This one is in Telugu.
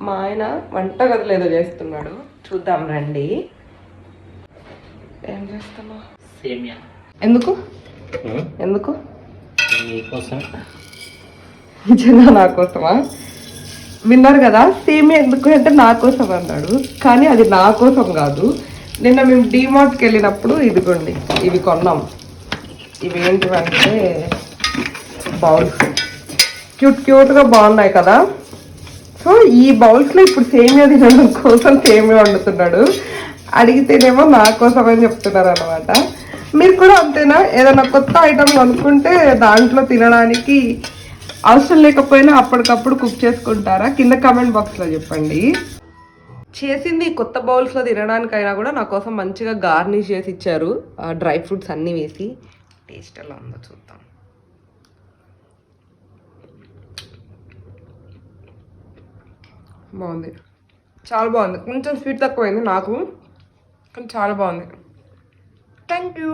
మా ఆయన వంటగదిలో ఏదో చేస్తున్నాడు, చూద్దాం రండి. ఏం చేస్తున్నా? సేమియా. ఎందుకు ఎందుకు? మీకోసం. నిజంగా నా కోసమా? విన్నారు కదా, సేమియా ఎందుకు అంటే నా కోసం అన్నాడు, కానీ అది నా కోసం కాదు. నిన్న మేము డీమార్ట్కి వెళ్ళినప్పుడు ఇదిగోండి ఇవి కొన్నాం. ఇవి ఏంటివంటే బౌల్స్, క్యూట్గా బాగున్నాయి కదా. సో ఈ బౌల్స్లో ఇప్పుడు సేమియా తినడం కోసం సేమియా వండుతున్నాడు. అడిగితేనేమో నా కోసం అని చెప్తున్నారు అనమాట. మీరు కూడా అంతేనా? ఏదైనా కొత్త ఐటమ్ అనుకుంటే దాంట్లో తినడానికి అవసరం లేకపోయినా అప్పటికప్పుడు కుక్ చేసుకుంటారా? కింద కామెంట్ బాక్స్లో చెప్పండి. చేసింది కొత్త బౌల్స్లో తినడానికైనా కూడా నా కోసం మంచిగా గార్నిష్ చేసి ఇచ్చారు, డ్రై ఫ్రూట్స్ అన్నీ వేసి. టేస్ట్ ఎలా ఉందో చూద్దాం. బాగుంది, చాలా బాగుంది. కొంచెం స్వీట్ తక్కువైంది నాకు, కానీ చాలా బాగుంది. Thank you.